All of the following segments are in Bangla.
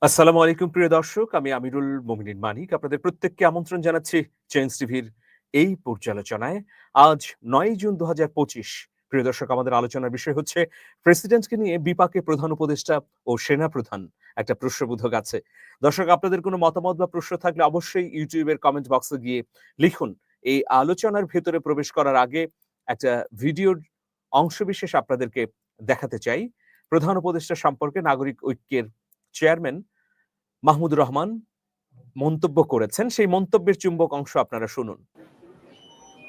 আসসালামু আলাইকুম প্রিয় দর্শক। আমি আমিরুল মোমিনিন মানিক। আপনাদের প্রত্যেককে আমন্ত্রণ জানাচ্ছি চেঞ্জ টিভির এই পর্যালোচনায়। আজ ৯ জুন ২০২৫। প্রিয় দর্শক, আমাদের আলোচনার বিষয় হচ্ছে প্রেসিডেন্টকে নিয়ে বিপাকে প্রধান উপদেষ্টা ও সেনাপ্রধান। একটা প্রশ্নবোধক আছে। দর্শক, আপনাদের কোনো মতামত বা প্রশ্ন থাকলে অবশ্যই ইউটিউবের কমেন্ট বক্সে গিয়ে লিখুন। এই আলোচনার ভেতরে প্রবেশ করার আগে একটা ভিডিওর অংশবিশেষ আপনাদেরকে দেখাতে চাই। প্রধান উপদেষ্টা সম্পর্কে নাগরিক ঐক্যের চেয়ারম্যান মাহমুদুর রহমান মন্তব্য করেছেন। সেই মন্তব্যের চুম্বক অংশ আপনারা শুনুন।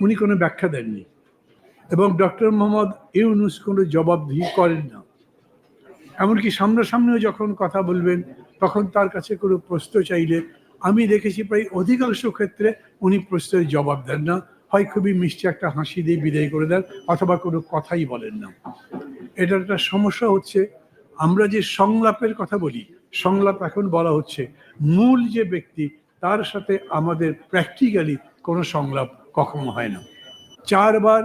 উনি কোনো ব্যাখ্যা দেননি এবং ডক্টর মোহাম্মদ ইউনূস কোনো জবাবদিহি করেন না। এমনকি সামনাসামনিও যখন কথা বলবেন তখন তার কাছে কোনো প্রশ্ন চাইলে আমি দেখেছি প্রায় অধিকাংশ ক্ষেত্রে উনি প্রশ্নের জবাব দেন না, হয় খুবই মিষ্টি একটা হাসি দিয়ে বিদায় করে দেন অথবা কোনো কথাই বলেন না। এটার একটা সমস্যা হচ্ছে, আমরা যে সংলাপের কথা বলি, সংলাপ এখন বলা হচ্ছে মূল যে ব্যক্তি তার সাথে আমাদের প্র্যাকটিক্যালি কোনো সংলাপ কখনো হয় না। ৪ বার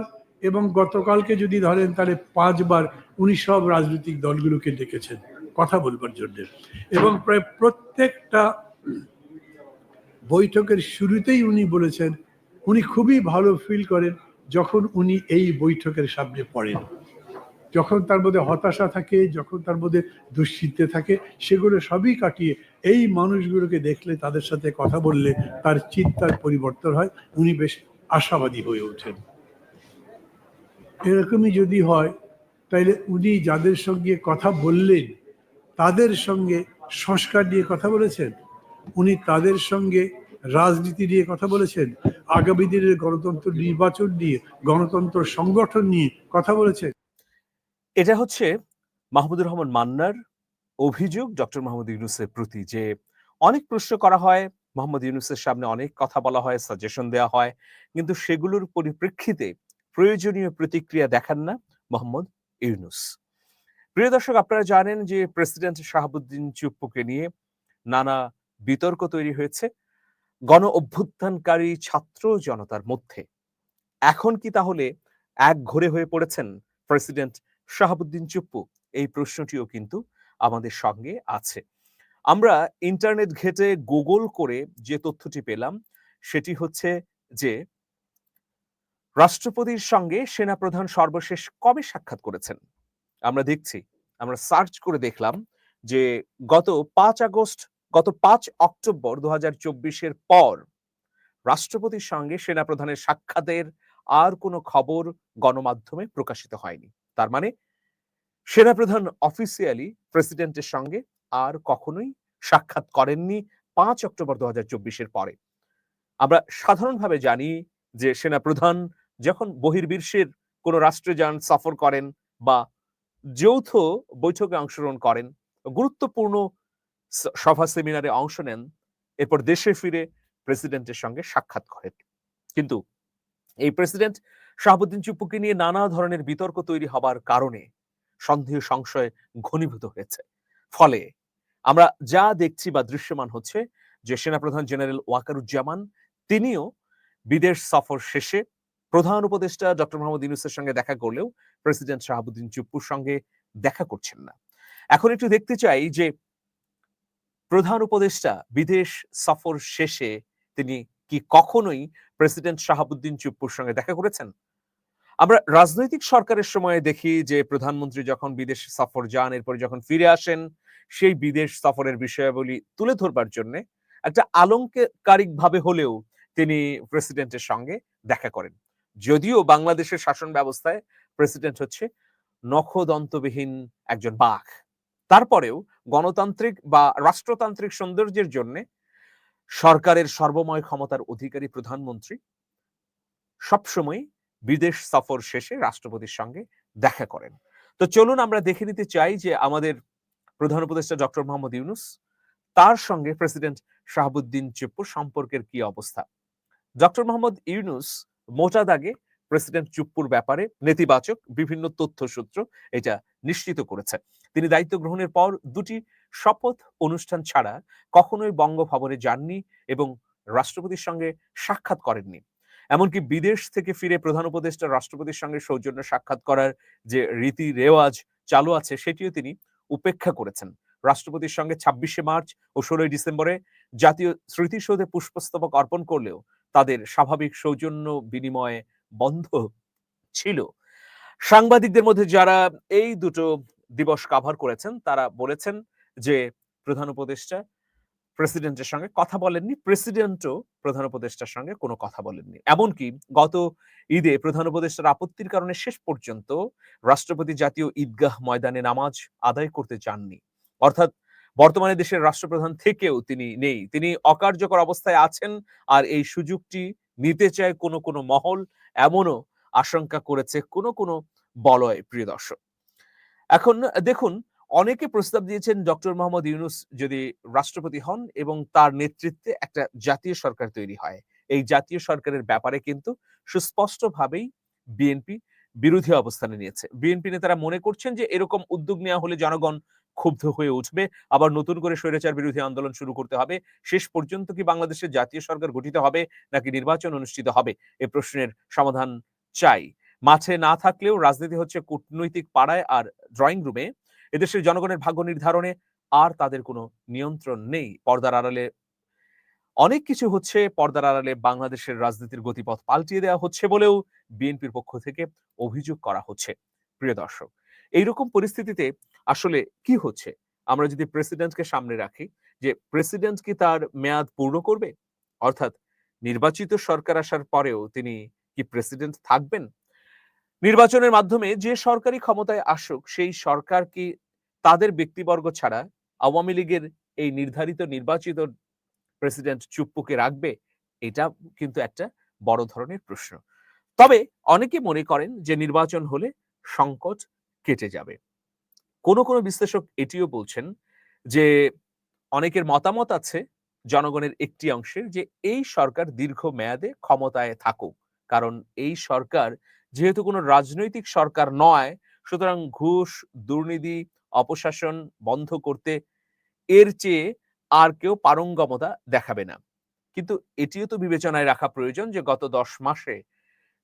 এবং গতকালকে যদি ধরেন তাহলে ৫ বার উনি সব রাজনৈতিক দলগুলোকে ডেকেছেন কথা বলবার জন্য, এবং প্রায় প্রত্যেকটা বৈঠকের শুরুতেই উনি বলেছেন উনি খুবই ভালো ফিল করেন যখন উনি এই বৈঠকের সামনে পড়েন। যখন তার মধ্যে হতাশা থাকে, যখন তার মধ্যে দুশ্চিন্তে থাকে, সেগুলো সবই কাটিয়ে এই মানুষগুলোকে দেখলে, তাদের সাথে কথা বললে তার চিন্তার পরিবর্তন হয়, উনি বেশ আশাবাদী হয়ে ওঠেন। এরকমই যদি হয় তাইলে উনি যাদের সঙ্গে কথা বললেন তাদের সঙ্গে সংস্কার নিয়ে কথা বলেছেন, উনি তাদের সঙ্গে রাজনীতি নিয়ে কথা বলেছেন, আগামী দিনের গণতন্ত্র নির্বাচন নিয়ে, গণতন্ত্র সংগঠন নিয়ে কথা বলেছেন। এটা হচ্ছে মাহমুদুর রহমান মান্নার অভিযোগ ডক্টর মোহাম্মদ ইউনূসের প্রতি, যে অনেক প্রশ্ন করা হয়, মোহাম্মদ ইউনূসের সামনে অনেক কথা বলা হয়, সাজেশন দেওয়া হয়, কিন্তু সেগুলোর পরিপ্রেক্ষিতে প্রয়োজনীয় প্রতিক্রিয়া দেখান না মোহাম্মদ ইউনূস। প্রিয় দর্শক, আপনারা জানেন যে প্রেসিডেন্ট শাহাবুদ্দিন চুপ্পুকে নিয়ে নানা বিতর্ক তৈরি হয়েছে গণ অভ্যুত্থানকারী ছাত্র জনতার মধ্যে। এখন কি তাহলে একঘরে হয়ে পড়েছেন প্রেসিডেন্ট শাহাবুদ্দিন চুপ্পু? এই প্রশ্নটিও কিন্তু আমাদের সঙ্গে আছে। আমরা ইন্টারনেট ঘেঁটে গুগল করে যে তথ্যটি পেলাম সেটি হচ্ছে যে রাষ্ট্রপতির সঙ্গে সেনাপ্রধান সর্বশেষ কবে সাক্ষাৎ করেছেন। আমরা দেখছি, আমরা সার্চ করে দেখলাম যে গত ৫ আগস্ট, গত ৫ অক্টোবর ২০২৪ এর পর রাষ্ট্রপতির সঙ্গে সেনাপ্রধানের সাক্ষাতের আর কোনো খবর গণমাধ্যমে প্রকাশিত হয়নি। তার মানে সেনাপ্রধান অফিসিয়ালি প্রেসিডেন্টের সঙ্গে আর কখনোই সাক্ষাৎ করেননি ৫ অক্টোবর ২০২৪ এর পরে। আমরা সাধারণভাবে জানি যে সেনাপ্রধান যখন বহির্বিশ্বের কোনো রাষ্ট্রে যান, সফর করেন বা যৌথ বৈঠকে অংশগ্রহণ করেন, গুরুত্বপূর্ণ সভা সেমিনারে অংশ নেন, এরপর দেশে ফিরে প্রেসিডেন্টের সঙ্গে সাক্ষাৎ করেন। কিন্তু এই প্রেসিডেন্ট শাহাবুদ্দিন চুপ্পুকে নিয়ে নানা ধরনের বিতর্ক তৈরি হবার কারণে সন্দেহ সংশয় ঘনীভূত হয়েছে। ফলে আমরা যা দেখছি বা দৃশ্যমান হচ্ছে যে সেনাপ্রধান জেনারেল ওয়াকারুজ্জামান তিনিও বিদেশ সফর শেষে প্রধান উপদেষ্টা ডক্টর মোহাম্মদ ইউনূসের সঙ্গে দেখা করলেও প্রেসিডেন্ট শাহাবুদ্দিন চুপ্পুর সঙ্গে দেখা করছেন না। এখন একটু দেখতে চাই যে প্রধান উপদেষ্টা বিদেশ সফর শেষে তিনি কি কখনোই প্রেসিডেন্ট শাহাবুদ্দিন চুপ্পুর সঙ্গে দেখা করেছেন? আমরা রাজনৈতিক সরকারের সময়ে দেখি যে প্রধানমন্ত্রী যখন বিদেশ সফর যান, এরপরে যখন ফিরে আসেন, সেই বিদেশ সফরের বিষয়াবলী তুলে ধরবার জন্যে একটা আলংকারিকভাবে হলেও তিনি প্রেসিডেন্টের সঙ্গে দেখা করেন। যদিও বাংলাদেশের শাসন ব্যবস্থায় প্রেসিডেন্ট হচ্ছে নখদন্তবিহীন একজন বাঘ। তারপরেও গণতান্ত্রিক বা রাষ্ট্রতান্ত্রিক সৌন্দর্যের জন্যে সরকারের সর্বময় ক্ষমতার অধিকারী প্রধানমন্ত্রী সবসময় বিদেশ সফর শেষে রাষ্ট্রপতির সঙ্গে দেখা করেন। তো চলুন আমরা দেখে নিতে চাই যে আমাদের প্রধান উপদেষ্টা ডক্টর মোহাম্মদ ইউনূস, তার সঙ্গে প্রেসিডেন্ট শাহাবুদ্দিন চুপ্পুর সম্পর্কের কি অবস্থা। ডক্টর মোহাম্মদ ইউনূস মোটা দাগে প্রেসিডেন্ট চুপ্পুর ব্যাপারে নেতিবাচক বিভিন্ন তথ্যসূত্র এটা নিশ্চিত করেছে। তিনি দায়িত্ব গ্রহণের পর দুটি শপথ অনুষ্ঠান ছাড়া কখনোই বঙ্গভবনে যাননি এবং রাষ্ট্রপতির সঙ্গে সাক্ষাৎ করেননি। এমনকি বিদেশ থেকে ফিরে প্রধান উপদেষ্টা রাষ্ট্রপতির সঙ্গে সৌজন্য সাক্ষাৎ করার যে রীতি রেওয়াজ চালু আছে সেটিও তিনি উপেক্ষা করেছেন। রাষ্ট্রপতির সঙ্গে ২৬শে মার্চ ও ১৬ই ডিসেম্বরে জাতীয় স্মৃতিসৌধে পুষ্পস্তবক অর্পণ করলেও তাদের স্বাভাবিক সৌজন্য বিনিময় বন্ধ ছিল। সাংবাদিকদের মধ্যে যারা এই দুটো দিবস কাভার করেছেন তারা বলেছেন যে প্রধান উপদেষ্টা প্রেসিডেন্টের সঙ্গে কথা বলেননি, প্রেসিডেন্টও প্রধান উপদেষ্টার সঙ্গে কোনো কথা বলেননি। এমনকি গত ঈদে প্রধান উপদেষ্টার আপত্তির কারণে শেষ পর্যন্ত রাষ্ট্রপতি জাতীয় ঈদগাহ ময়দানে নামাজ আদায় করতে চাননি। অর্থাৎ বর্তমানে দেশের রাষ্ট্রপ্রধান থেকেও তিনি নেই। তিনি অকার্যকর অবস্থায় আছেন আর এই সুযোগটি নিতে চায় কোনো মহল, এমনও আশঙ্কা করেছে কোনো বলয়, প্রিয় দর্শক। এখন দেখুন, অনেকে প্রস্তাব দিয়েছেন ডক্টর মোহাম্মদ ইউনূস যদি রাষ্ট্রপতি হন এবং তার নেতৃত্বে একটা জাতীয় সরকার তৈরি হয়। এই জাতীয় সরকারের ব্যাপারে কিন্তু সুস্পষ্টভাবেই বিএনপি বিরোধী অবস্থানে নিয়েছে। বিএনপি নেতারা মনে করছেন যে এরকম উদ্যোগ নেওয়া হলে জনগণ ক্ষুব্ধ হয়ে উঠবে, আবার নতুন করে স্বৈরাচার বিরোধী আন্দোলন শুরু করতে হবে। শেষ পর্যন্ত কি বাংলাদেশের জাতীয় সরকার গঠিত হবে নাকি নির্বাচন অনুষ্ঠিত হবে? এ প্রশ্নের সমাধান চাই। মাঠে না থাকলেও রাজনীতি হচ্ছে কূটনৈতিক পাড়ায় আর ড্রয়িং রুমে। এদেশের জনগণের ভাগ্য নির্ধারণে আর তাদের কোনো নিয়ন্ত্রণ নেই। পর্দার আড়ালে অনেক কিছু হচ্ছে, পর্দার আড়ালে বাংলাদেশের রাজনীতির গতিপথ পাল্টিয়ে দেওয়া হচ্ছে বলেও বিএনপির পক্ষ থেকে অভিযোগ করা হচ্ছে। প্রিয় দর্শক, এইরকম পরিস্থিতিতে আসলে কি হচ্ছে? আমরা যদি প্রেসিডেন্টকে সামনে রাখি, যে প্রেসিডেন্ট কি তার মেয়াদ পূর্ণ করবে? অর্থাৎ নির্বাচিত সরকার আসার পরেও তিনি কি প্রেসিডেন্ট থাকবেন? নির্বাচনের মাধ্যমে যে সরকারি ক্ষমতায় আসুক সেই সরকার কি তাদের ব্যক্তিবর্গ ছাড়া আওয়ামী লীগের এই নির্ধারিত নির্বাচিত প্রেসিডেন্ট চুপ্পুকে রাখবে? এটা কিন্তু একটা বড় ধরনের প্রশ্ন। তবে অনেকে মনে করেন যে নির্বাচন হলে সংকট কেটে যাবে। কোনো বিশ্লেষক এটিও বলছেন যে অনেকের মতামত আছে জনগণের একটি অংশের যে এই সরকার দীর্ঘ মেয়াদে ক্ষমতায় থাকুক। কারণ এই সরকার যেহেতু কোনো রাজনৈতিক সরকার নয়, সুতরাং ঘুষ, দুর্নীতি, অপশাসন বন্ধ করতে এর চেয়ে আর কেউ পারঙ্গমতা দেখাবে না। কিন্তু এটিও তো বিবেচনায় রাখা প্রয়োজন যে গত ১০ মাসে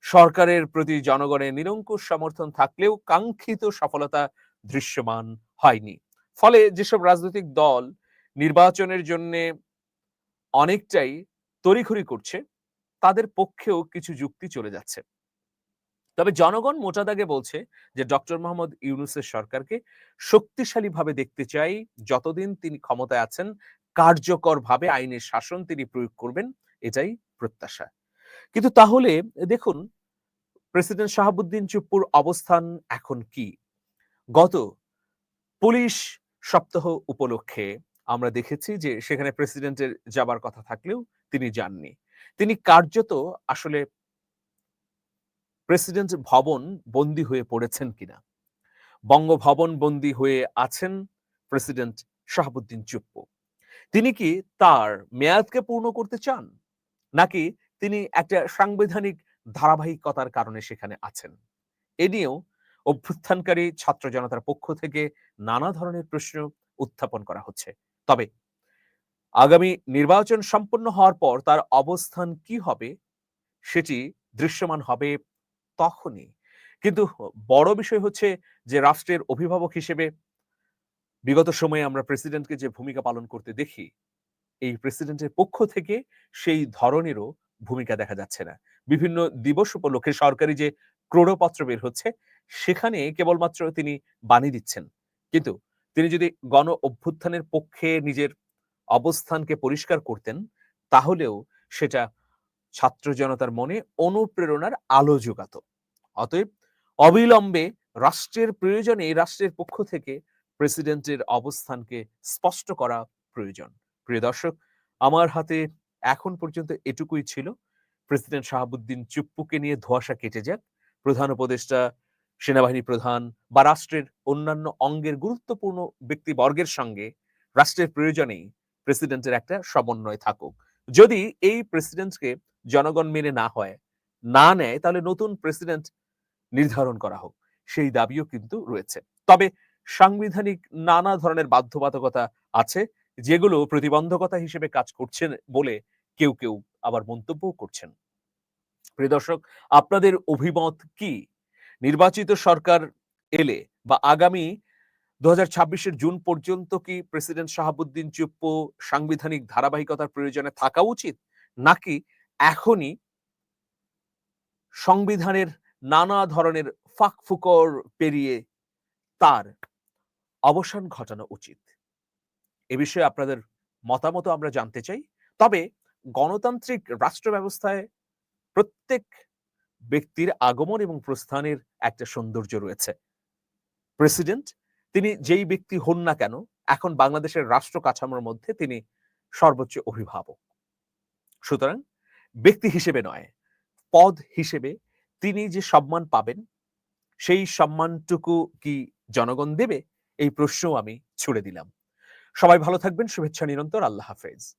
সরকারের প্রতি জনগণের নিরঙ্কুশ সমর্থন থাকলেও কাঙ্ক্ষিত সফলতা দৃশ্যমান হয়নি। ফলে যেসব রাজনৈতিক দল নির্বাচনের জন্যে অনেকটাই তড়িঘড়ি করছে, তাদের পক্ষেও কিছু যুক্তি চলে যাচ্ছে। তবে জনগণ মোটা দাগে বলছে যে ডক্টর মোহাম্মদ ইউনূসের সরকারকে শক্তিশালীভাবে দেখতে চাই। যতদিন তিনি ক্ষমতায় আছেন কার্যকরভাবে আইনের শাসন তিনি প্রয়োগ করবেন, এটাই প্রত্যাশা। কিন্তু তাহলে দেখুন, প্রেসিডেন্ট শাহাবুদ্দিন চুপ্পুর অবস্থান এখন কি? গত পুলিশ সপ্তাহ উপলক্ষে আমরা দেখেছি যে সেখানে প্রেসিডেন্টের যাবার কথা থাকলেও তিনি যাননি। তিনি কার্যত আসলে প্রেসিডেন্ট ভবন বন্দী হয়ে পড়েছেন কিনা? বঙ্গভবন বন্দী হয়ে আছেন প্রেসিডেন্ট শাহাবুদ্দিন চুপ্পু। তিনি কি তার মেয়াদকে পূর্ণ করতে চান? নাকি তিনি একটা সাংবিধানিক ধারাবাহিকতার কারণে সেখানে আছেন? এ নিয়েও অভ্যুত্থানকারী ছাত্র জনতার পক্ষ থেকে নানা ধরনের প্রশ্ন উত্থাপন করা হচ্ছে। তবে আগামী নির্বাচন সম্পন্ন হওয়ার পর তার অবস্থান কি হবে সেটি দৃশ্যমান হবে তখনই। কিন্তু বড় বিষয় হচ্ছে যে রাষ্ট্রের অভিভাবক হিসেবে বিগত সময়ে আমরা প্রেসিডেন্টকে যে ভূমিকা পালন করতে দেখি, এই প্রেসিডেন্টের পক্ষ থেকে সেই ধরনেরও ভূমিকা দেখা যাচ্ছে না। বিভিন্ন দিবস উপলক্ষে সরকারি যে ক্রোড়পত্র বের হচ্ছে, সেখানে কেবলমাত্র তিনি বাণী দিচ্ছেন। কিন্তু তিনি যদি গণ অভ্যুত্থানের পক্ষে নিজের অবস্থানকে পরিষ্কার করতেন, তাহলেও সেটা ছাত্র জনতার মনে অনুপ্রেরণার আলো যোগাতো। অতএব অবিলম্বে রাষ্ট্রের প্রয়োজনে রাষ্ট্রের পক্ষ থেকে প্রেসিডেন্টের অবস্থানকে স্পষ্ট করা প্রয়োজন। প্রিয় দর্শক, আমার হাতে এখন পর্যন্ত এটুকুই ছিল। প্রেসিডেন্ট শাহাবুদ্দিন চুপ্পুকে নিয়ে ধোঁয়াশা কেটে যাক। প্রধান উপদেষ্টা, সেনাবাহিনী প্রধান বা রাষ্ট্রের অন্যান্য অঙ্গের গুরুত্বপূর্ণ ব্যক্তিবর্গের সঙ্গে রাষ্ট্রের প্রয়োজনেই প্রেসিডেন্টের একটা সমন্বয় থাকুক। যদি এই প্রেসিডেন্টকে জনগণ মেনে না নেয়, তাহলে নতুন প্রেসিডেন্ট নির্ধারণ করা হোক। সেই দাবিও কিন্তু রয়েছে। তবে সাংবিধানিক নানা ধরনের বাধ্যবাধকতা আছে, যেগুলো প্রতিবন্ধকতা হিসেবে কাজ করছেন বলে কেউ আবার মন্তব্যও করছেন। প্রিয় দর্শক, আপনাদের অভিমত কি? নির্বাচিত সরকার এলে বা আগামী 2026 জুন পর্যন্ত কি প্রেসিডেন্ট শাহাবুদ্দিন চুপ্পু সাংবিধানিক ধারাবাহিকতার প্রয়োজনে থাকা উচিত, নাকি এখনই সংবিধানের নানা ধরনের ফাঁক-ফোকর পেরিয়ে তার অবসান ঘটানো উচিত? এ বিষয়ে আপনাদের মতামত আমরা জানতে চাই। তবে গণতান্ত্রিক রাষ্ট্র ব্যবস্থায় প্রত্যেক ব্যক্তির আগমন এবং প্রস্থানের একটা সৌন্দর্য রয়েছে। প্রেসিডেন্ট তিনি যেই ব্যক্তি হন না কেন, এখন বাংলাদেশের রাষ্ট্র কাঠামোর মধ্যে তিনি সর্বোচ্চ অভিভাবক। সুতরাং ব্যক্তি হিসেবে নয়, পদ হিসেবে তিনি যে সম্মান পাবেন, সেই সম্মানটুকু কি জনগণ দেবে? এই প্রশ্নও আমি ছুড়ে দিলাম। সবাই ভালো থাকবেন। শুভেচ্ছা নিরন্তর। আল্লাহ হাফেজ।